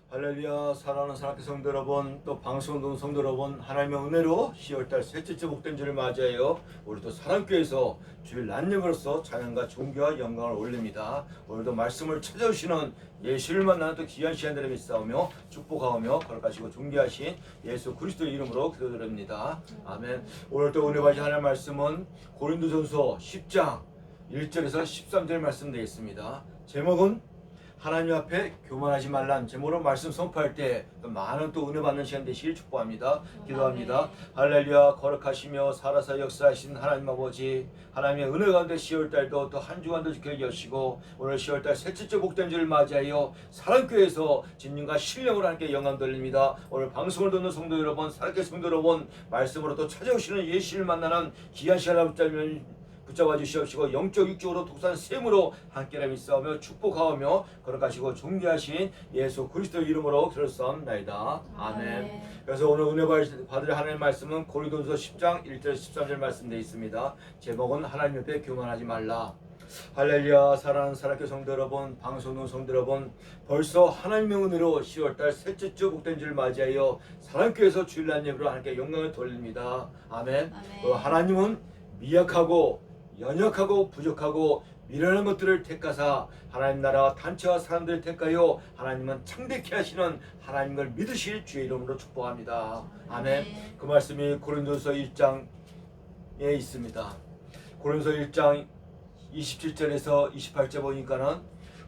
할렐루야. 사랑하는 사랑의 성도 여러분, 또 방송 듣는 성도 여러분, 하나님의 은혜로 10월달 셋째째 복된 주를 맞이하여 우리 또 사랑교회에서 주일 난영으로서 찬양과 존귀와 영광을 올립니다. 오늘도 말씀을 찾아오시는 예수를 만나는 또 귀한 시간들을 믿사오며 축복하오며 거룩하시고 존귀하신 예수 그리스도의 이름으로 기도드립니다. 아멘. 오늘 또 은혜 받으신 하나님의 말씀은 고린도전서 10장 1절에서 13절 말씀 되겠습니다. 제목은 하나님 앞에 교만하지 말란 제목으로 말씀 선포할 때 많은 또 은혜 받는 시간 되시길 축복합니다. 기도합니다. 할렐루야. 거룩하시며 살아서 역사하신 하나님 아버지, 하나님의 은혜 가운데 10월달도 또 한 주간도 지켜주시고 오늘 10월달 셋째째 복된 주를 맞이하여 사랑교회에서 진정과 신령으로 하나님께 영광 돌립니다. 오늘 방송을 듣는 성도 여러분, 사랑교회 성도 여러분, 말씀으로 또 찾아오시는 예수를 만나는 귀한 시간을 붙잡아 주시옵시고 영적 육적으로 독산 셈으로 함께라 믿사오며 축복하오며 거룩하시고 존귀하신 예수 그리스도 이름으로 기도하옵나이다. 아멘. 그래서 오늘 은혜 받을 하나님의 말씀은 고린도전서 10장 1절 13절 말씀되어 있습니다. 제목은 하나님 옆에 교만하지 말라. 할렐루야. 사랑하는 사랑교회 성도 여러분, 방송 듣는 성도 여러분, 벌써 하나님의 은혜로 10월달 셋째 주 복된 주를 맞이하여 사랑교회에서 주일날 예배로 하나님께 영광을 돌립니다. 아멘. 하나님은 미약하고 연약하고 부족하고 미련한 것들을 택하사 하나님 나라와 단체와 사람들을 택하여 하나님은 창대케 하시는 하나님을 믿으실 주의 이름으로 축복합니다. 아멘. 그 말씀이 고린도서 1장에 있습니다. 고린도서 1장 27절에서 28절 보니까는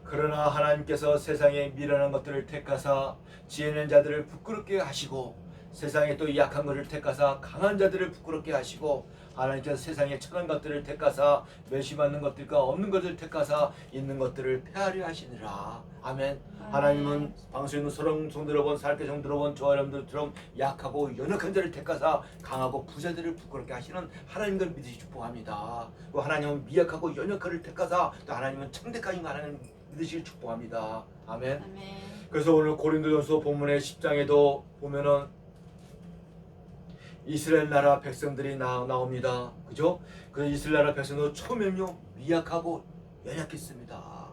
그러나 하나님께서 세상에 미련한 것들을 택하사 지혜는 자들을 부끄럽게 하시고 세상에 또 약한 것을 택하사 강한 자들을 부끄럽게 하시고 하나님께서 세상에 천한 것들을 택하사 멸시받는 것들과 없는 것을 택하사 있는 것들을 폐하려 하시니라. 아멘. 하나님은 방송에 있는 성도 여러분, 사랑교회 성도 여러분, 저와 여러분들처럼 약하고 연약한 자를 택하사 강하고 부자들을 부끄럽게 하시는 하나님을 믿으시 축복합니다. 또 하나님은 미약하고 연약한을 택하사 또 하나님은 창대하신 하나님 믿으시길 축복합니다. 아멘. 그래서 오늘 고린도전서 본문의 10장에도 보면은 이스라엘 나라 백성들이 나옵니다. 그죠? 그 이스라엘 나라 백성도 처음에는요 미약하고 연약했습니다.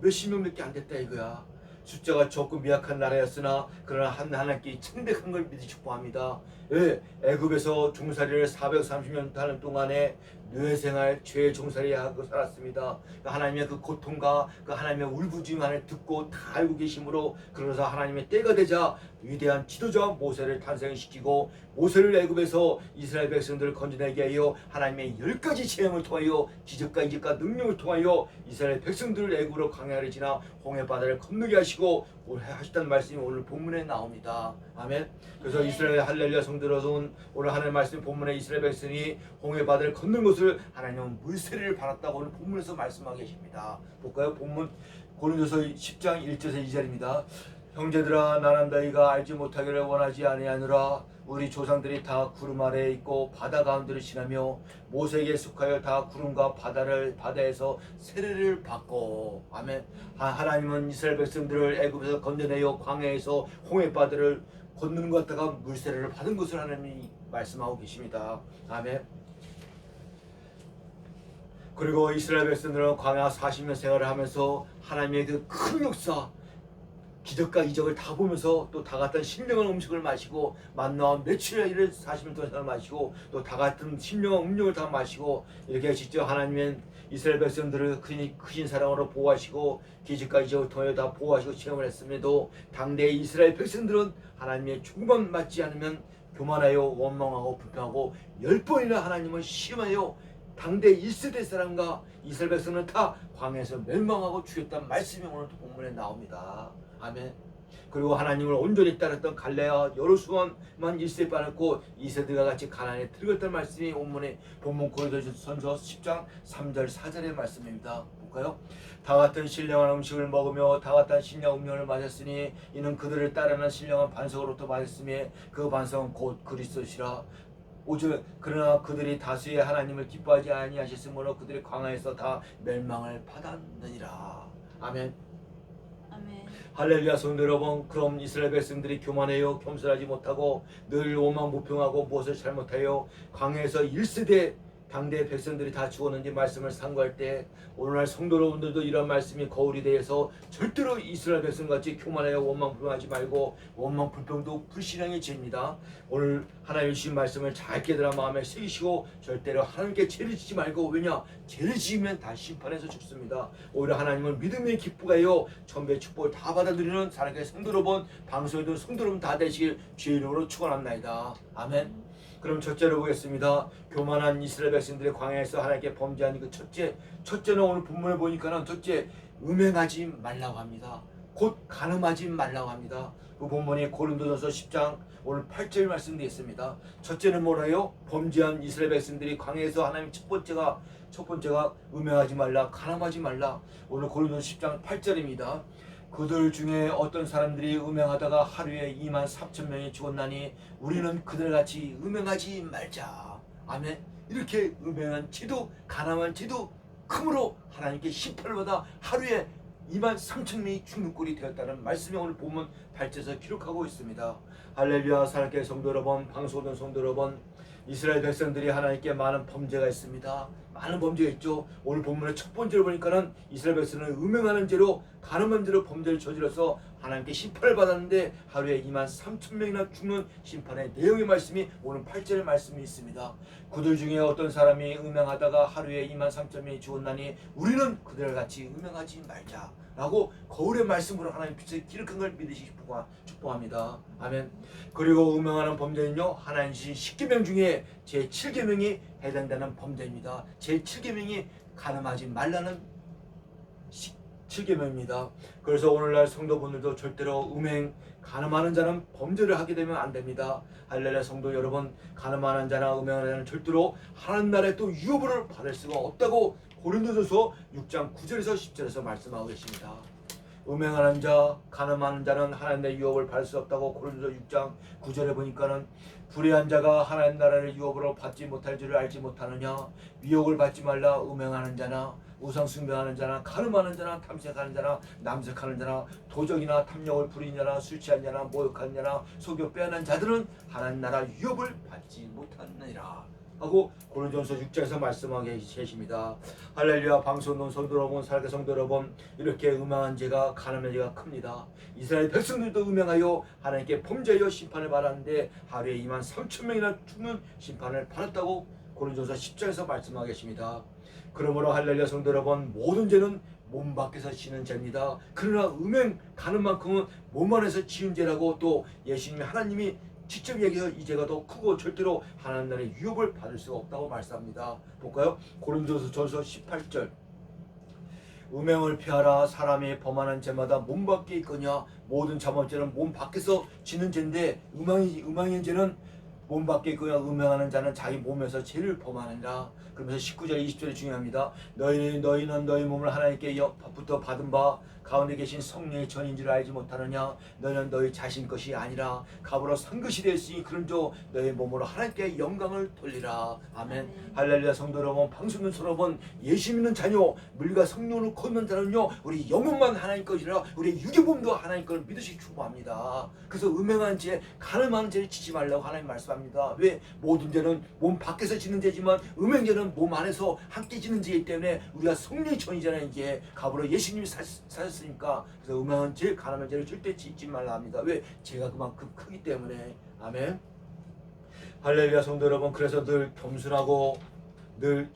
몇십 명밖에 안 됐다 이거야. 숫자가 적고 미약한 나라였으나 그러나 하나님께 창대한 걸 믿으시 축복합니다. 왜? 애굽에서 종살이를 430년 하는 동안에 뇌생활, 죄의 종살이하고 살았습니다. 하나님의 그 고통과 그 하나님의 울부짖음을 듣고 다 알고 계심으로 그러면서 하나님의 때가 되자 위대한 지도자 모세를 탄생시키고 모세를 애굽에서 이스라엘 백성들을 건져내게 하여 하나님의 10가지 체험을 통하여 기적과 이적과 능력을 통하여 이스라엘 백성들을 애굽으로 광야를 지나 홍해 바다를 건너게 하시고 하셨다는 말씀이 오늘 본문에 나옵니다. 아멘. 그래서 이스라엘 할렐루야 성도 여러분, 오늘 하나님의 말씀 본문에 이스라엘 백성이 홍해 바다를 건넌 것을 하나님은 물세례를 받았다고 오늘 본문에서 말씀하고 계십니다. 볼까요? 본문 고린도서 10장 1절에서 2절입니다. 형제들아, 나는 너희가 알지 못하기를 원하지 아니하노라. 우리 조상들이 다 구름 아래에 있고 바다 가운데를 지나며 모세에게 속하여 다 구름과 바다에서 세례를 받고. 아멘. 하나님은 이스라엘 백성들을 애굽에서 건져내어 광야에서 홍해 바다를 건너는 것 같다가 물세례를 받은 것을 하나님이 말씀하고 계십니다. 아멘. 그리고 이스라엘 백성들은 광야 40년 생활을 하면서 하나님의 그 큰 역사, 기적과 이적을 다 보면서 또 다 같은 신령한 음식을 마시고 만나와 며칠을 40년 동안 생활을 마시고 또 다 같은 신령한 음료를 다 마시고 이렇게 직접 하나님은 이스라엘 백성들을 크신 사랑으로 보호하시고 기적과 이적을 통해 다 보호하시고 체험을 했음에도 당대의 이스라엘 백성들은 하나님의 조금만 맞지 않으면 교만하여 원망하고 불평하고 10번이나 하나님을 시험하여 당대 1세대 사람과 이스라엘 백성은 다 광야에서 멸망하고 죽였다는 말씀이 오늘 본문에 나옵니다. 아멘. 그리고 하나님을 온전히 따랐던 갈레아 여로수아만 1세대 빠졌고 2세대가 같이 가나안에 들어갔다는 말씀이 본문 고린도전서 10장 3절 4절의 말씀입니다. 볼까요? 다 같은 신령한 음식을 먹으며 다 같은 신령한 음료를 마셨으니 이는 그들을 따르는 신령한 반석으로부터 마셨으며 그 반석은 곧 그리스도시라. 5절 그러나 그들이 다수의 하나님을 기뻐하지 아니하셨으므로 그들이 광야에서 다 멸망을 받았느니라. 아멘. 할렐루야. 성도 여러분, 그럼 이스라엘 백성들이 교만해요 겸손하지 못하고 늘 오만무평하고 무엇을 잘못하여 광야에서 1세대 당대 백성들이 다 죽었는지 말씀을 상고할 때 오늘날 성도 여러분들도 이런 말씀이 거울이 되어서 절대로 이스라엘 백성같이 교만하여 원망불평하지 말고 원망불평도 불신앙의 죄입니다. 오늘 하나님 주신 말씀을 잘 깨달아 마음에 새기시고 절대로 하나님께 죄를 짓지 말고, 왜냐? 죄를 지으면 다 심판에서 죽습니다. 오히려 하나님을 믿음의 기쁘가요 천배 축복을 다 받아들이는 사랑의 성도 여러분, 방송에도 성도 여러분 다 되시길 주의 이름으로 축원합니다. 아멘. 그럼 첫째로 보겠습니다. 교만한 이스라엘 백성들의 광야에서 하나님께 범죄한 그 첫째는 오늘 본문에 보니까는 첫째, 음행하지 말라고 합니다. 곧 간음하지 말라고 합니다. 그 본문이 고린도전서 10장 오늘 8절 말씀드리겠습니다. 첫째는 뭐라요? 범죄한 이스라엘 백성들이 광야에서 하나님 첫 번째가 음행하지 말라, 간음하지 말라. 오늘 고린도전서 10장 8절입니다. 그들 중에 어떤 사람들이 음행하다가 하루에 23,000명이 죽었나니 우리는 그들같이 음행하지 말자. 아멘. 이렇게 음행한 죄도 가난한 죄도 크므로 하나님께 심판을 받아 하루에 23,000명이 죽는 꼴이 되었다는 말씀이 오늘 본문 8절에서 기록하고 있습니다. 할렐루야. 사랑하는 성도 여러분, 방송된 성도 여러분, 이스라엘 백성들이 하나님께 많은 범죄가 있습니다. 많은 범죄가 있죠. 오늘 본문의 첫 번째로 보니까는 이스라엘 백성은 음행하는 죄로, 간음한 죄로 범죄를 저질러서 하나님께 심판을 받았는데 하루에 23,000명이나 죽는 심판의 내용의 말씀이 오늘 8절의 말씀이 있습니다. 그들 중에 어떤 사람이 음행하다가 하루에 23,000명이 죽었나니 우리는 그들을 같이 음행하지 말자 라고 거울의 말씀으로 하나님 빛을 기록한 걸 믿으시기 축복합니다. 아멘. 그리고 음행하는 범죄는요, 하나님 주신 10계명 중에 제7계명이 해당되는 범죄입니다. 제7계명이 간음하지 말라는 7계명입니다. 그래서 오늘날 성도분들도 절대로 음행, 간음하는 자는 범죄를 하게 되면 안 됩니다. 할렐루야. 성도 여러분, 간음하는 자나 음행하는 자는 절대로 하나님 나라에 또 유업을 받을 수가 없다고 고린도전서 6장 9절에서 10절에서 말씀하고 계십니다. 음행하는 자, 간음하는 자는 하나님의 유업을 받을 수 없다고 고린도전서 6장 9절에 보니까는 불의한 자가 하나님 나라를 유업으로 받지 못할 줄을 알지 못하느냐. 미혹을 받지 말라. 음행하는 자나 우상 숭배하는 자나 간음하는 자나 탐색하는 자나 남색하는 자나 도적이나 탐욕을 부리는 자나 술 취한 자나 모욕하는 자나 속여 빼앗는 자들은 하나님 나라 유업을 받지 못하느니라 하고 고린도전서 6장에서 말씀하고 계십니다. 할렐루야. 방송동 성도 여러분, 살게 성도 여러분, 이렇게 음행한 죄가, 간음의 죄가 큽니다. 이스라엘 백성들도 음행하여 하나님께 범죄하여 심판을 받았는데 하루에 23,000명이나 죽는 심판을 받았다고 고린도전서 10장에서 말씀하고 계십니다. 그러므로 할렐루야. 성도 여러분, 모든 죄는 몸 밖에서 지는 죄입니다. 그러나 음행, 간음만큼은 몸 안에서 지은 죄라고 또 예수님이 하나님이 직접 얘기해서 이 죄가 더 크고 절대로 하나님 나라의 유업을 받을 수가 없다고 말씀합니다. 볼까요? 고린도전서 18절. 음행을 피하라. 사람이 범하는 죄마다 몸 밖에 있거냐. 모든 자범죄는 몸 밖에서 지는 죄인데 음행의 죄는 몸 밖에 있거냐. 음행하는 자는 자기 몸에서 죄를 범하느니라. 그러면서 19절 20절이 중요합니다. 너희는 너희 몸을 하나님께부터 받은 바 가운데 계신 성령의 전인 줄 알지 못하느냐. 너희는 너희 자신 것이 아니라 값으로 산 것이 되었으니 그런즉 너희 몸으로 하나님께 영광을 돌리라. 아멘. 할렐루야. 성도 여러분, 방송은 여러분, 예수 믿는 자녀, 물과 성령으로 걷는 자는요, 우리 영혼만 하나님 것이라 우리 유기몸도 하나님 것을 믿으시기 축복합니다. 그래서 음행한 죄, 간음하는 죄를 지지 말라고 하나님 말씀합니다. 왜? 모든 죄는 몸 밖에서 지는 죄지만 음행죄는 몸 안에서 함께 지는 죄이기 때문에 우리가 성령의 전이잖아요. 이제 값으로 예수님이 사셨으니까. 그래서 음행한 죄, 간음한 죄를 절대 짓지 말라 합니다. 왜? 죄가 그만큼 크기 때문에. 아멘. 할렐루야. 성도 여러분, 그래서 늘 겸손하고 늘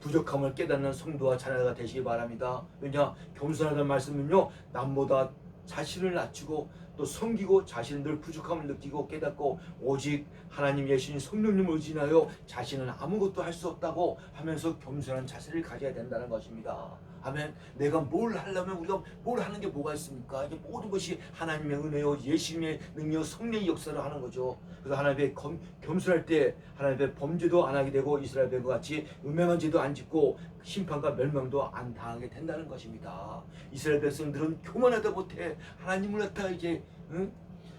부족함을 깨닫는 성도와 자녀가 되시기 바랍니다. 왜냐? 겸손하다는 말씀은요, 남보다 자신을 낮추고 또 섬기고 자신은 늘 부족함을 느끼고 깨닫고 오직 하나님 예수님 성령님을 의지하여 자신은 아무것도 할 수 없다고 하면서 겸손한 자세를 가져야 된다는 것입니다. 아멘. 내가 뭘 하려면 우리가 뭘 하는 게 뭐가 있습니까? 이게 모든 것이 하나님의 은혜요, 예수님의 능력, 성령의 역사를 하는 거죠. 그래서 하나님의 겸손할 때 하나님의 범죄도 안 하게 되고 이스라엘 백성과 같이 음행한 죄도 안 짓고 심판과 멸망도 안 당하게 된다는 것입니다. 이스라엘 백성들은 교만하다 못해 하나님을 갖다가 이제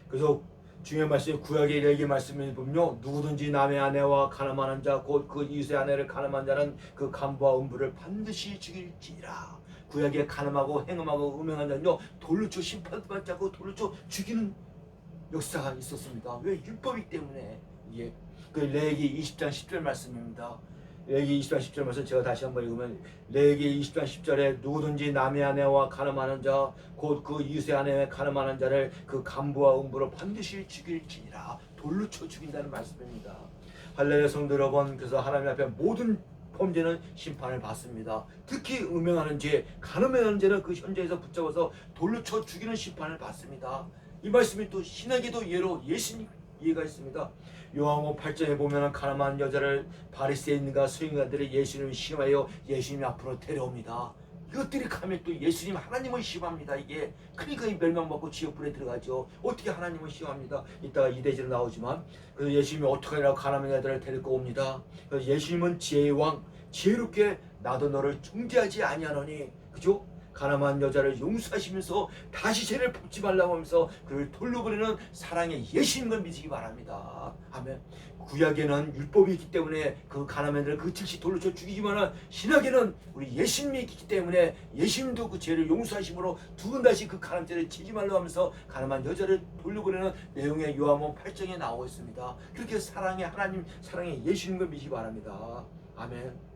그래서 중요한 말씀이 구약의 레기 말씀을 보면요, 누구든지 남의 아내와 간음하는 자 곧 그 이웃의 아내를 간음한 자는 그 간부와 음부를 반드시 죽일지니라. 구약에 간음하고 행음하고 음행한 자는요, 돌로 쳐 심판받지 않고 돌로 쳐 죽이는 역사가 있었습니다. 왜? 율법이기 때문에. 이게 그 레기 20장 10절 말씀입니다. 레위기 20장 10절 말씀 제가 다시 한번 읽으면, 레위기 20장 10절에 누구든지 남의 아내와 간음하는 자 곧 그 이웃의 아내와 간음하는 자를 그 간부와 음부로 반드시 죽일지니라. 돌로 쳐 죽인다는 말씀입니다. 할렐루야 성도 여러분, 그래서 하나님 앞에 모든 범죄는 심판을 받습니다. 특히 음행하는 죄, 간음행하는 죄는 그 현장에서 붙잡아서 돌로 쳐 죽이는 심판을 받습니다. 이 말씀이 또 신학에도 예로 예수님 이해가 있습니다. 요한복음 8장에 보면 가늠한 여자를 바리새인과 서기관들이 예수님을 시험하여 예수님 앞으로 데려옵니다. 이것들이 가면 또 예수님 하나님을 시험합니다. 이게 그러니까 이 멸망받고 지옥불에 들어가죠. 어떻게 하나님을 시험합니다. 이따가 이대지로 나오지만, 그래서 예수님이 어떻게 하라고 가늠한 여자를 데리고 옵니다. 그래서 예수님은 지혜의 왕, 지혜롭게 나도 너를 정죄하지 아니하노니, 그죠? 가늠한 여자를 용서하시면서 다시 죄를 밟지 말라고 하면서 그를 돌로 보내는 사랑의 예수님을 믿으시기 바랍니다. 아멘. 구약에는 율법이 있기 때문에 그 가늠한 여자를 그 즉시 돌로 쳐 죽이지만, 신약에는 우리 예수님이 있기 때문에 예수님도 그 죄를 용서하심으로 두 번 다시 그 가늠죄를 지지 말라고 하면서 가늠한 여자를 돌로 보내는 내용의 요한복음 8장에 나오고 있습니다. 그렇게 사랑의 하나님, 사랑의 예수님을 믿으시기 바랍니다. 아멘.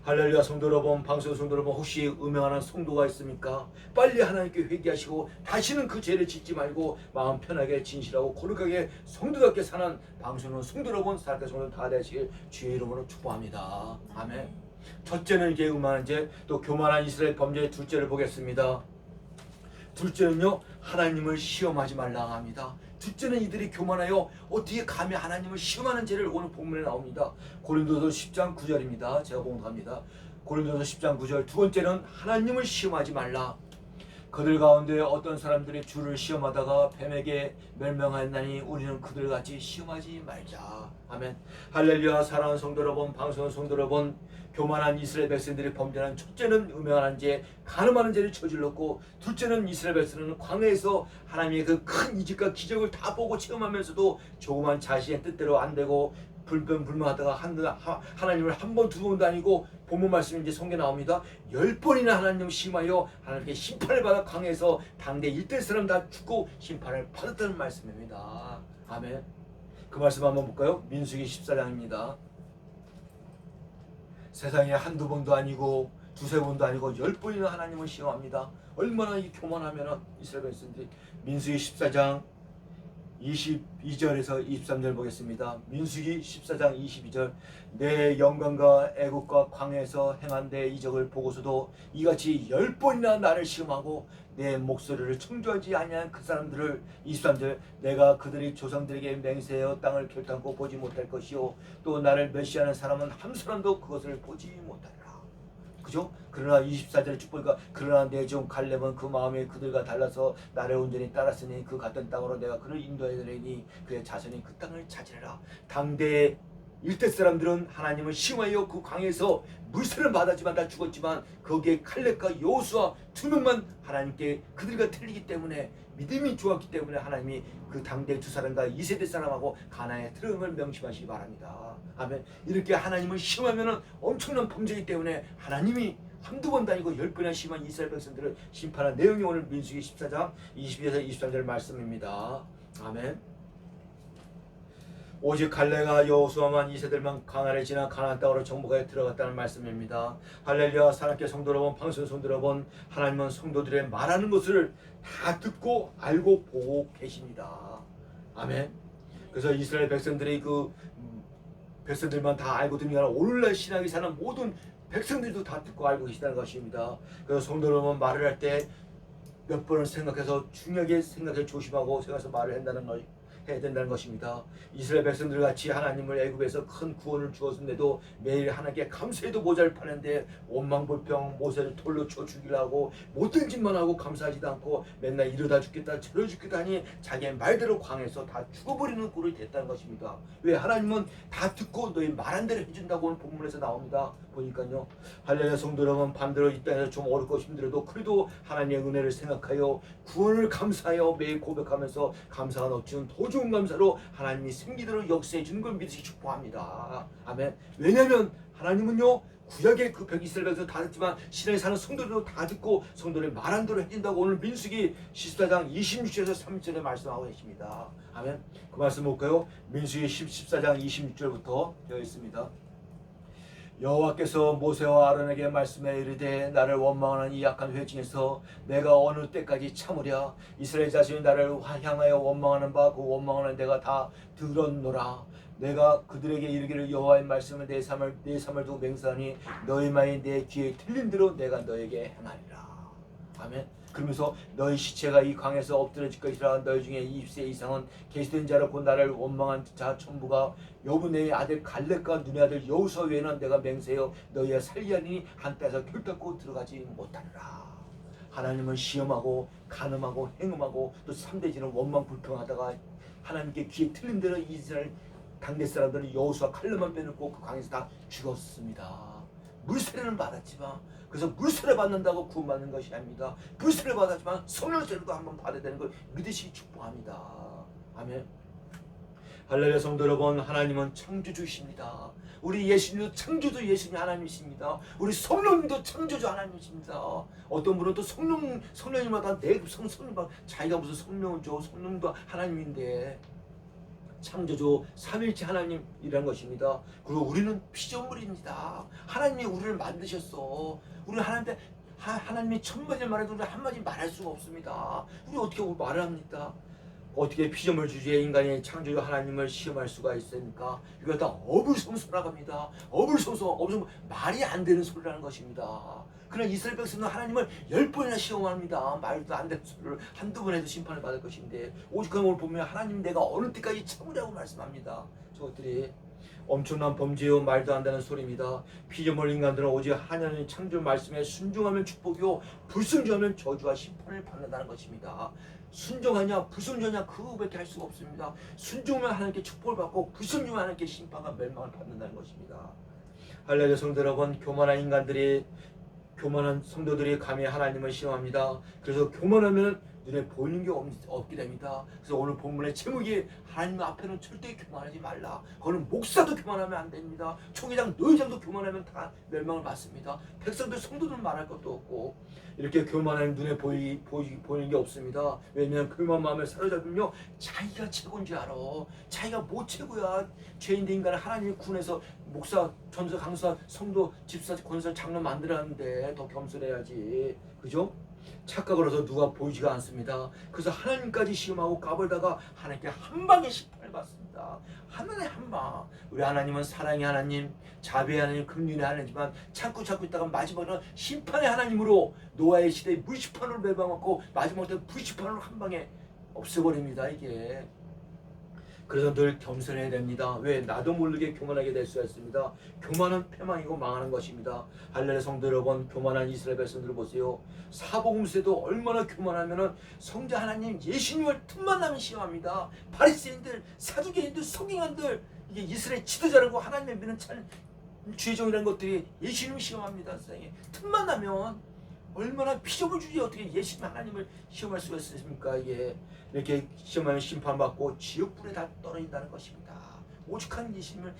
할렐루야 성도 여러분, 방송 성도 여러분, 혹시 음행하는 성도가 있습니까? 빨리 하나님께 회개하시고 다시는 그 죄를 짓지 말고 마음 편하게 진실하고 거룩하게 성도답게 사는 방송은 성도 여러분, 사랑의 성도 다 되시길 주의 이름으로 축복합니다. 아멘. 첫째는 이게 음행하는 죄, 또 교만한 이스라엘 범죄의 둘째를 보겠습니다. 둘째는요, 하나님을 시험하지 말라 합니다. 둘째는 이들이 교만하여 어떻게 감히 하나님을 시험하는 죄를 오늘 본문에 나옵니다. 고린도서 10장 9절입니다. 제가 공독합니다. 고린도서 10장 9절. 두 번째는 하나님을 시험하지 말라. 그들 가운데 어떤 사람들이 주를 시험하다가 뱀에게 멸망하였나니 우리는 그들같이 시험하지 말자. 아멘. 할렐루야. 사랑하는 성도 여러분, 방송하는 성도 여러분, 교만한 이스라엘 백성들이 범죄한 첫째는 음행하는 죄, 간음하는 죄를 저질렀고, 둘째는 이스라엘 백성은 광야에서 하나님의 그 큰 이적과 기적을 다 보고 체험하면서도 조그만 자신의 뜻대로 안 되고 불평불만하다가 하나님을 한 번, 두 번도 아니고 본문 말씀이 이제 성경에 나옵니다. 10번이나 하나님을 심하여 하나님께 심판을 받아 광야에서 당대 1대 사람 다 죽고 심판을 받았다는 말씀입니다. 아멘. 그 말씀 한번 볼까요? 민수기 14장입니다. 세상에 한두 번도 아니고 두세 번도 아니고 10번이나 하나님을 시험합니다. 얼마나 이 교만하면 이스라엘 백성들이. 민수기 14장 22절에서 23절 보겠습니다. 민수기 14장 22절. 내 영광과 애국과 광야에서 행한 내 이적을 보고서도 이같이 10번이나 나를 시험하고 내 목소리를 청조하지 아니한 그 사람들을. 23절. 내가 그들이 조상들에게 맹세하여 땅을 결단코 보지 못할 것이요 또 나를 멸시하는 사람은 한 사람도 그것을 보지 못하리라. 그죠? 그러나 24절에 쭉 보니까, 그러나 내 종 갈렙은 그 마음이 그들과 달라서 나를 온전히 따랐으니 그 같은 땅으로 내가 그를 인도하리니 그의 자손이 그 땅을 차지하라. 당대의 일대 사람들은 하나님을 시험하여 그 광야에서 물세를 받았지만 다 죽었지만, 거기에 칼렙과 여호수아 두 명만 하나님께 그들과 틀리기 때문에, 믿음이 좋았기 때문에 하나님이 그 당대 두 사람과 2세대 사람하고 가나안에 들어간 명심하시기 바랍니다. 아멘. 이렇게 하나님을 시험하면 엄청난 범죄이기 때문에 하나님이 한두 번도 아니고 10번이나 심한 이스라엘 백성들을 심판한 내용이 오늘 민수기 14장 22에서 23절 말씀입니다. 아멘. 오직 갈렙과 여호수아만 2세들만 가나안을 지나 가나안 땅으로 정복하여 들어갔다는 말씀입니다. 할렐루야. 사랑하는 성도 여러분, 방송 성도 여러분, 하나님은 성도들의 말하는 것을 다 듣고 알고 보고 계십니다. 아멘. 그래서 이스라엘 백성들이 그 백성들만 다 알고 듣는 게 아니라 오늘날 신학이 사는 모든 백성들도 다 듣고 알고 계시다는 것입니다. 그래서 성도 여러분, 말을 할 때 몇 번을 생각해서 중요하게 생각해 조심하고 생각해서 말을 한다는 것 해야 된다는 것입니다. 이스라엘 백성들 같이 하나님을 애굽에서 큰 구원을 주었는데도 매일 하나님께 감사해도 모자를 파는데 원망불평, 모세를 돌로 쳐 죽이려고 못된 짓만 하고 감사하지도 않고 맨날 이러다 죽겠다 저러 죽겠다 하니 자기의 말대로 광해서 다 죽어버리는 꼴이 됐다는 것입니다. 왜? 하나님은 다 듣고 너희 말한 대로 해준다고 오늘 본문에서 나옵니다. 보니까요. 할렐루야. 성도 여러분, 반대로 이 땅에서 좀 어렵고 힘들어도 그래도 하나님의 은혜를 생각하여 구원을 감사하여 매일 고백하면서 감사가 넘치는 더 좋은 감사로 하나님이 생기도록 역사해 주는 걸 믿으시기 축복합니다. 아멘. 왜냐하면 하나님은요, 구약의 그 이스라엘에서 다 듣지만 신앙에 사는 성도들도 다 듣고 성도들의 말한 대로 해준다고 오늘 민수기 14장 26절에서 30절에 말씀하고 계십니다. 아멘. 그 말씀 볼까요? 민수기 14장 26절부터 되어 있습니다. 여호와께서 모세와 아론에게 말씀해 이르되 나를 원망하는 이 약한 회중에서 내가 어느 때까지 참으랴. 이스라엘 자손이 나를 향하여 원망하는 바 그 원망하는 내가 다 들었노라. 내가 그들에게 이르기를 여호와의 말씀을 내 삶을 두고 맹세하니 너희 말이 내 귀에 들린 대로 내가 너에게 행하리라. 아멘. 그러면서 너희 시체가 이 강에서 엎드러질 것이라. 너희 중에 20세 이상은 계시된 자로 곧 나를 원망한 자 전부가 여분의 아들 갈렙과 눈의 아들 여호수아 외에는 내가 맹세하여 너희가 살리하니 한때에서 결단코 들어가지 못하리라. 하나님을 시험하고 간음하고 행음하고 또 3대지는 원망 불평하다가 하나님께 귀에 틀린 대로 이스라엘 당대 사람들은 여호수아 칼렙만 빼놓고 그 강에서 다 죽었습니다. 물세례는 받았지만, 그래서 물세례 받는다고 구원받는 것이 아닙니다. 물세례 받았지만 성령세례도 한번 받아야 되는 걸 믿으시기 축복합니다. 아멘. 할렐루야. 성도 여러분, 하나님은 창조주이십니다. 우리 예수님도 창조주 예수님 하나님이십니다. 우리 성령님도 창조주 하나님이십니다. 어떤 분은 또 성령님마다 내 성령과 자기가 무슨 성령이죠. 성령도 하나님인데 창조주 삼위일체 하나님이라는 것입니다. 그리고 우리는 피조물입니다. 하나님이 우리를 만드셨어. 우리 하나님이 천마디 말해도 우리 한마디 말할 수가 없습니다. 우리 어떻게 말을 합니까? 어떻게 피조물 주제의 인간이 창조주 하나님을 시험할 수가 있습니까? 이거 다 어불성설이라고 합니다. 어불성설 말이 안 되는 소리라는 것입니다. 그러나 이스라엘 백성은 하나님을 10번이나 시험합니다. 말도 안 되는 소리를 한두 번 해도 심판을 받을 것인데, 오직 오늘 보면 하나님 내가 어느 때까지 참으라고 말씀합니다. 저것들이 엄청난 범죄요 말도 안 되는 소리입니다. 피조물 인간들은 오직 하나님 창조 말씀에 순종하면 축복이요 불순종하면 저주와 심판을 받는다는 것입니다. 순종하냐 불순종하냐 그거밖에 할 수가 없습니다. 순종하면 하나님께 축복을 받고 불순종하면 하나님께 심판과 멸망을 받는다는 것입니다. 할렐루야. 성도 여러분, 교만한 성도들이 감히 하나님을 시험합니다. 그래서 교만하면 눈에 보이는 게 없게 됩니다. 그래서 오늘 본문의 제목이 하나님 앞에는 절대 교만하지 말라. 그거는 목사도 교만하면 안 됩니다. 총회장, 노회장도 교만하면 다 멸망을 받습니다. 백성들, 성도들은 말할 것도 없고, 이렇게 교만하면 눈에 보이는 게 없습니다. 왜냐하면 교만 마음을 사로잡으면요, 자기가 최고인 줄 알아. 자기가 뭐 최고야. 죄인된 인간을 하나님이 구원해서 목사, 전사, 강사, 성도, 집사, 권사, 장로 만들었는데 더 겸손해야지. 그죠? 착각을 해서 누가 보이지가 않습니다. 그래서 하나님까지 시험하고 까불다가 하나님께 한 방에 심판을 받습니다. 하나님의 한 방. 우리 하나님은 사랑의 하나님, 자비의 하나님, 긍휼의 하나님이지만 참고 있다가 마지막으로 심판의 하나님으로 노아의 시대에 물심판으로 멸망하고 마지막으로 불심판으로 한 방에 없애버립니다. 이게. 그래서 늘 겸손해야 됩니다. 왜? 나도 모르게 교만하게 될 수가 있습니다. 교만은 패망이고 망하는 것입니다. 할렐루야. 성도 여러분, 교만한 이스라엘 백성들을 보세요. 사복음서에도 얼마나 교만하면은 성자 하나님 예수님을 틈만 나면 시험합니다. 바리새인들, 사두개인들, 성경관들, 이게 이스라엘 지도자라고 하나님의 믿는 참 죄종이라는 것들이 예수님을 시험합니다. 세상에 틈만 나면 얼마나 피조물주의 어떻게 예수님 하나님을 시험할 수가 있습니까? 이게 이렇게 시험하면 심판받고 지옥불에 다 떨어진다는 것입니다. 오죽한 예수님을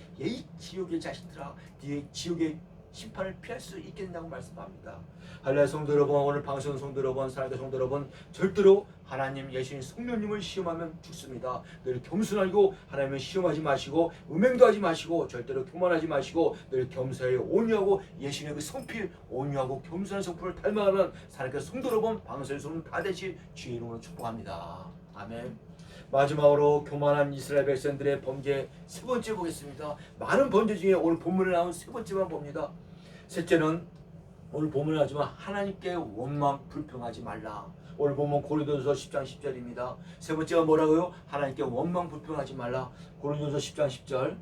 지옥의 자식들아, 네 지옥의 심판을 피할 수 있게 된다고 말씀합니다. 할렐루야. 성도 여러분, 오늘 방송 성도 여러분, 사랑하는 성도 여러분, 절대로 하나님, 예수님, 성령님을 시험하면 죽습니다. 늘 겸손하고 하나님을 시험하지 마시고 음행도 하지 마시고 절대로 교만하지 마시고 늘 겸손하게 온유하고 예수님의 그 성필, 온유하고 겸손한 성품을 닮아가는 사랑하는 성도 여러분, 방송에서 오늘 다 되시 주의 이름으로 축복합니다. 아멘. 마지막으로 교만한 이스라엘 백성들의 범죄 세 번째 보겠습니다. 많은 범죄 중에 오늘 본문에 나온 세 번째만 봅니다. 셋째는 오늘 본문에 나오지만 하나님께 원망 불평하지 말라. 오늘 본문 고린도전서 10장 10절입니다. 세 번째가 뭐라고요? 하나님께 원망 불평하지 말라. 고린도전서 10장 10절.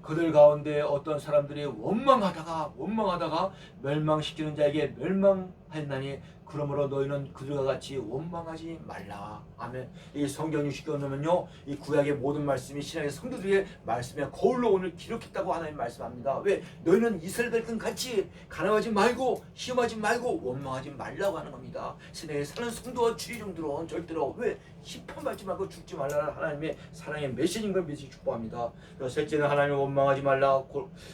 그들 가운데 어떤 사람들이 원망하다가 멸망시키는 자에게 멸망했나니 그러므로 너희는 그들과 같이 원망하지 말라. 아멘. 이 성경 60권이면요, 이 구약의 모든 말씀이 신약의 성도들의 말씀에 거울로 오늘 기록했다고 하나님 말씀합니다. 왜? 너희는 이스라엘들과 같이 가난하지 말고 시험하지 말고 원망하지 말라고 하는 겁니다. 신약에 사는 성도와 주의 종들은 절대로 왜? 심판받지 말고 죽지 말라는 하나님의 사랑의 메시지인 걸 믿으시기 축복합니다. 셋째는 하나님을 원망하지 말라.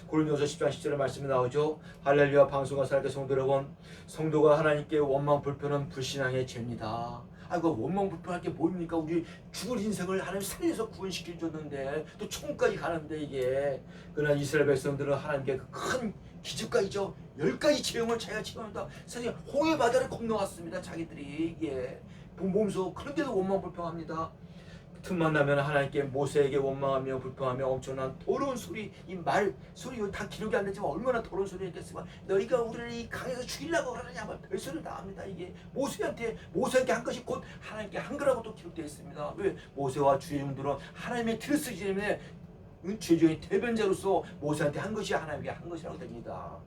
고린도서 10장 10절의 말씀이 나오죠. 할렐루야. 방송과 살게 성도 여러분, 성도가 하나님께 원망 불평은 불신앙의 죄입니다. 아이고 원망불평할 게 뭡니까? 우리 죽을 인생을 하나님 살려서 구원시켜 줬는데 또 천국까지 가는데 이게. 그러나 이스라엘 백성들은 하나님께 그 큰 기적가이죠. 10가지 재앙을 자기가 체험한다. 사실 홍해 바다를 건너왔습니다. 자기들이 이게 몸소. 그런데도 원망불평합니다. 틈만 나면 하나님께 모세에게 원망하며 불평하며 엄청난 더러운 소리, 이 말 소리 다 기록이 안 되지만 얼마나 더러운 소리였겠으면 너희가 우리를 이 강에서 죽이려고 그러느냐 막 별소리를 다 합니다. 이게 모세한테 한 것이 곧 하나님께 한 거라고 또 기록되어 있습니다. 왜? 모세와 주의 종들은 하나님의 틀을 쓰기 때문에 죄종의 대변자로서 모세한테 한 것이 하나님께 한 것이라고 됩니다.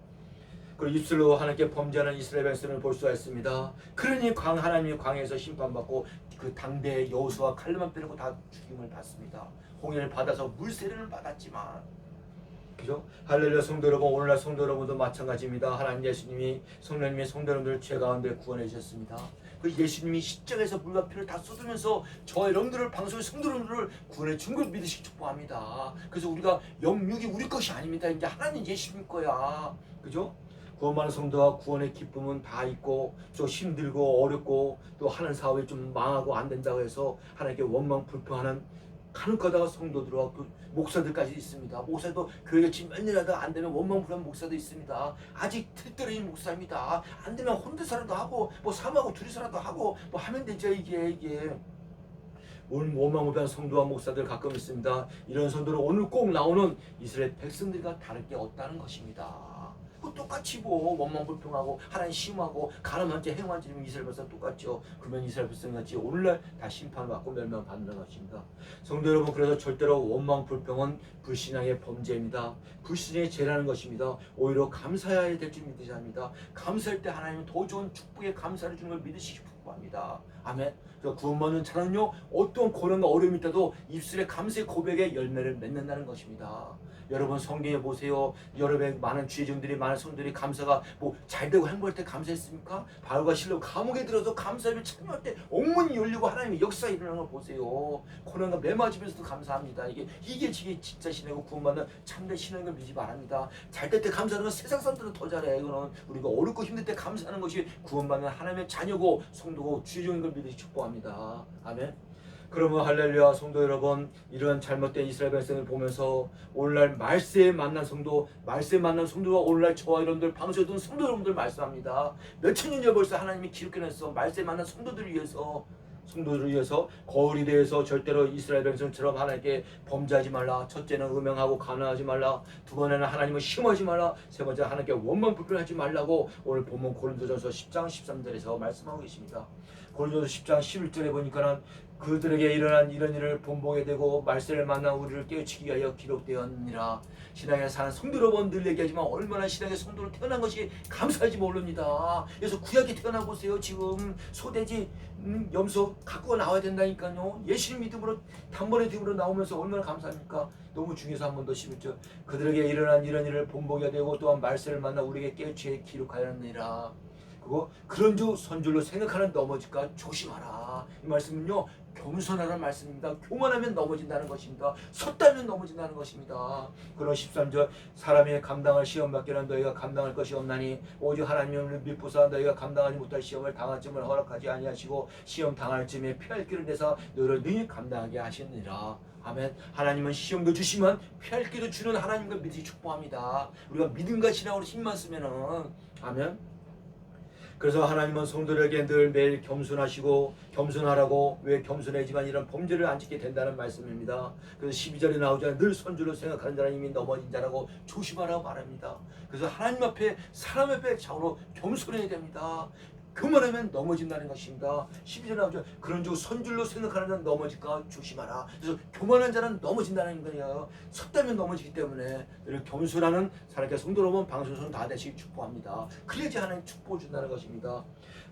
그리고 입술로 하나님께 범죄하는 이스라엘 백성을 볼 수가 있습니다. 그러니 하나님이 광야에서 심판받고 그 당대 여호수아 칼날만 빼놓고 다 죽임을 받습니다. 홍해를 받아서 물세례를 받았지만, 그죠? 할렐루야 성도 여러분, 오늘날 성도 여러분도 마찬가지입니다. 하나님 예수님이 성령님의 성도 여러분들을 죄 가운데 구원해 주셨습니다. 그 예수님이 십자가에서 물과 피를 다 쏟으면서 저와 여러분들을, 방송의 성도 여러분들을 구원해 준 걸 믿으시기 축복합니다. 그래서 우리가 영육이 우리 것이 아닙니다. 이제 하나님 예수님 거야. 그죠? 구원받는 성도와 구원의 기쁨은 다 있고, 좀 힘들고 어렵고 또 하는 사업이 좀 망하고 안 된다고 해서 하나님께 원망 불평하는 간혹가다가 성도들과 그 목사들까지 있습니다. 목사도 교회가 지금 몇 년 하다가 안 되면 원망 불평하는 목사도 있습니다. 아직 틀때리는 목사입니다. 안 되면 혼자서라도 하고 뭐 사모하고 둘이서라도 하고 뭐 하면 되죠. 이게 원망 불평하는 성도와 목사들 가끔 있습니다. 이런 성도는 오늘 꼭 나오는 이스라엘 백성들과 다를 게 없다는 것입니다. 똑같이 뭐 원망불평하고 하나님 시험하고 가늠한 죄 행한 죄 이스라엘 백성 똑같죠. 그러면 이스라엘 백성같이 오늘날 다 심판받고 멸망받는 것입니다. 성도 여러분, 그래서 절대로 원망불평은 불신앙의 범죄입니다. 불신의 죄라는 것입니다. 오히려 감사해야 될 줄 믿으셔야 합니다. 감사할 때 하나님은 더 좋은 축복에 감사를 주는 걸 믿으시기 바랍니다. 아멘. 구원받는 자는요, 어떤 고난과 어려움이 있다도 입술에 감사의 고백에 열매를 맺는다는 것입니다. 여러분 성경에 보세요. 여러분의 많은 주의종들이, 많은 성들이 감사가 뭐 잘되고 행복할 때 감사했습니까? 바울과 실로 감옥에 들어서 감사를 찬양할 때 옥문이 열리고 하나님의 역사가 일어나는 걸 보세요. 고난과 매맞으면서도 감사합니다. 이게 진짜 신앙이고 구원받는 참된 신앙인 걸 믿지 바랍니다. 잘 될 때 감사하는 건 세상 사람들은 더 잘해. 이거는 우리가 어렵고 힘들 때 감사하는 것이 구원받는 하나님의 자녀고 성도고 주의종인 걸 믿으시 축복합니다. 아멘. 그러면 할렐루야 성도 여러분, 이러한 잘못된 이스라엘 백성을 보면서 오늘날 말세에 만난 성도가 오늘날 저와 여러분들 방송에 둔 성도 여러분들 말씀합니다. 몇천 년 전 벌써 하나님이 기록해놨어. 말세에 만난 성도들을 위해서 거울이 되어서 절대로 이스라엘 백성처럼 하나님께 범죄하지 말라. 첫째는 음행하고 가난하지 말라. 두 번째는 하나님을 시험하지 말라. 세 번째 하나님께 원망 불평하지 말라고 오늘 본문 고린도전서 10장 13절에서 말씀하고 계십니다. 고린도전서 10장 11절에 보니까는 그들에게 일어난 이런 일을 본보게 되고 말세를 만난 우리를 깨우치기 위하여 기록되었느니라. 신앙에 사는 성도 여러분 늘 얘기하지만 얼마나 신앙의 성도로 태어난 것이 감사할지 모릅니다. 그래서 구약에 태어나 보세요. 지금 소돼지 염소 갖고 나와야 된다니까요. 예수님 믿음으로 단번에 등으로 나오면서 얼마나 감사합니까? 너무 중요해서 한 번 더 11절. 그들에게 일어난 이런 일을 본보게 되고 또한 말세를 만나 우리에게 깨우치게 기록하였느니라. 그리고 그런 주 선줄로 생각하는 넘어질까 조심하라. 이 말씀은요, 겸손하라는 말씀입니다. 교만하면 넘어진다는 것입니다. 섰다면 넘어진다는 것입니다. 그런 13절, 사람이 감당할 시험 밖에는 너희가 감당할 것이 없나니 오직 하나님을 믿고서 너희가 감당하지 못할 시험을 당할 쯤을 허락하지 아니하시고 시험 당할 쯤에 피할 길을 내사 너희를 능히 감당하게 하시느니라. 아멘. 하나님은 시험도 주시면 피할 길을 주는 하나님과 믿으시 축복합니다. 우리가 믿음과 신앙으로 힘만 쓰면은, 아멘. 그래서 하나님은 성도들에게 늘 매일 겸손하라고. 왜 겸손해지만 이런 범죄를 안 짓게 된다는 말씀입니다. 그래서 12절에 나오잖아요. 늘 선줄로 생각하는 자는 이미 넘어진 자라고 조심하라고 말합니다. 그래서 하나님 앞에 사람 앞에 자고로 겸손해야 됩니다. 그만하면 넘어진다는 것입니다. 12절에 나오죠. 그런 즉 선줄로 생각하는 자는 넘어질까 조심하라. 그래서 교만한 자는 넘어진다는 거예요. 섰다면 넘어지기 때문에 늘 겸손하는 사람께 성도 여러분 방송에서는 다 되시기 축복합니다. 그래야지 하나님 축복을 준다는 것입니다.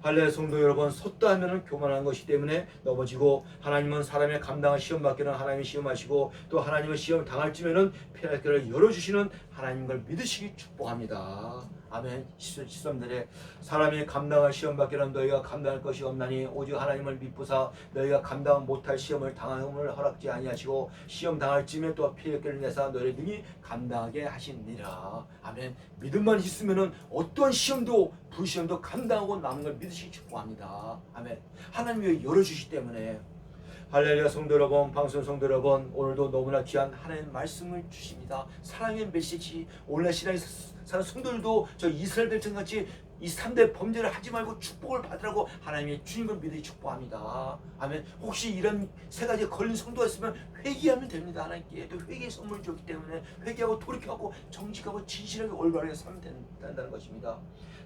할례 성도 여러분, 섰다 하면은 교만한 것이기 때문에 넘어지고, 하나님은 사람의 감당한 시험 받기는 하나님이 시험하시고 또 하나님의 시험 당할 쯤에는 피할 길을 열어주시는 하나님 걸 믿으시기 축복합니다. 아멘. 13절에 사람이 감당할 시험 시험밖에는 너희가 감당할 것이 없나니 오직 하나님을 믿부사 너희가 감당 못할 시험을 당함을 허락지 아니하시고 시험 당할 쯤에 또 피해를 내사 너희를 능히 감당하게 하시니라. 아멘. 믿음만 있으면은 어떤 시험도 불시험도 감당하고 남은 걸 믿으시기 축복합니다. 아멘. 하나님이 열어주시기 때문에. 할렐루야. 성도 여러분, 방송 성도 여러분, 오늘도 너무나 귀한 하나님의 말씀을 주십니다. 사랑의 메시지. 오늘날 신앙에 사는 성도들도 저 이스라엘 백성같이 이 3대 범죄를 하지 말고 축복을 받으라고 하나님의 주인 걸 믿으니 축복합니다. 아멘. 혹시 이런 세 가지에 걸린 성도가 있으면 회개하면 됩니다. 하나님께 또 회개의 선물을 줬기 때문에 회개하고 돌이켜갖고 정직하고 진실하게 올바르게 살면 된다는 것입니다.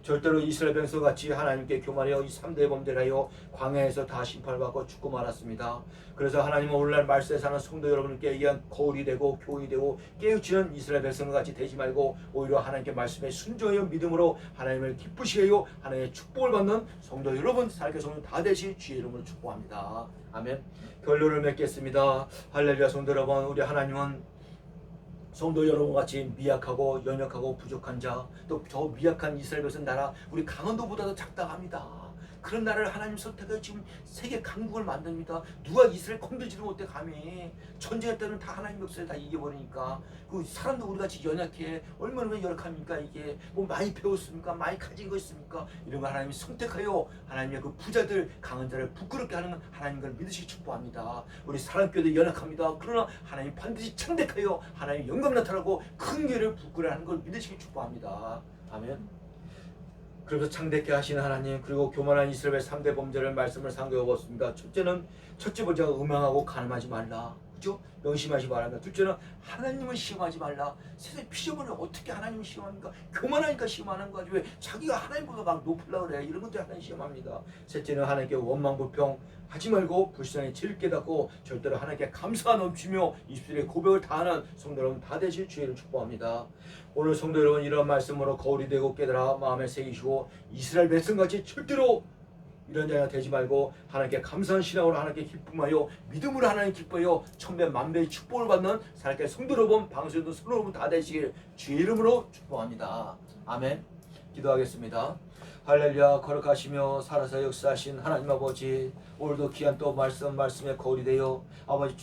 절대로 이스라엘 백성같이 하나님께 교만하여 이 3대 범죄를 하여 광야에서 다 심판을 받고 죽고 말았습니다. 그래서 하나님은 오늘날 말세에 사는 성도 여러분께 의한 거울이 되고 교훈이 되고 깨우치는 이스라엘 백성같이 되지 말고 오히려 하나님께 말씀에 순종하여 믿음으로 하나님을 기쁘시게 하여 하나님의 축복을 받는 성도 여러분 살게 성도 다 되시 주의 이름으로 축복합니다. 아멘. 결론을 맺겠습니다. 할렐루야. 성도 여러분, 우리 하나님은 성도 여러분같이 미약하고 연약하고 부족한 자, 또 저 미약한 이스라엘 백성 나라, 우리 강원도보다도 작다고 합니다. 그런 나라를 하나님 선택해 지금 세계 강국을 만듭니다. 누가 이스라엘 건들지도 못해 감히. 전쟁할 때는 다 하나님 역사에 다 이겨버리니까. 그 사람도 우리같이 연약해. 얼마나 연약합니까 이게. 뭐 많이 배웠습니까? 많이 가진 거 있습니까? 이런 거 하나님이 선택하여 하나님의 그 부자들 강한 자를 부끄럽게 하는 하나님 걸 믿으시기 축복합니다. 우리 사랑교회도 연약합니다. 그러나 하나님 반드시 창대하여 하나님 영광 나타나고 큰 교회를 부끄러워하는 걸 믿으시기 축복합니다. 아멘. 그래서 창대케 하시는 하나님, 그리고 교만한 이스라엘의 3대 범죄를 말씀을 상고해보았습니다. 첫째 번째가 음행하고 가늠하지 말라. 그죠? 명심하지 말라. 둘째는 하나님을 시험하지 말라. 세상에 피조물을 어떻게 하나님을 시험합니까? 교만하니까 시험하는 거지. 왜 자기가 하나님보다 막 높으려고 그래. 이런 것도 하나님 시험합니다. 셋째는 하나님께 원망불평 하지 말고 불쌍히 죄를 깨닫고 절대로 하나님께 감사가 넘치며 입술에 고백을 다하는 성도 여러분 다 되실 주의를 축복합니다. 오늘 성도 여러분, 이런 말씀으로 거울이 되고 깨달아 마음에 새기시고 이스라엘 백성같이 절대로 이런 자가 되지 말고 하나님께 감사한 신앙으로 하나님께 기쁨하여 믿음으로 하나님 기뻐하여 천배 만배의 축복을 받는 하나님께 성도 여러분, 방송도 성도 여러분 다 되시길 주의 이름으로 축복합니다. 아멘. 기도하겠습니다. 할렐루야. 거룩하시며 살아서 역사하신 하나님 아버지, 오늘도 귀한 또 말씀에 거울이 되어 아버지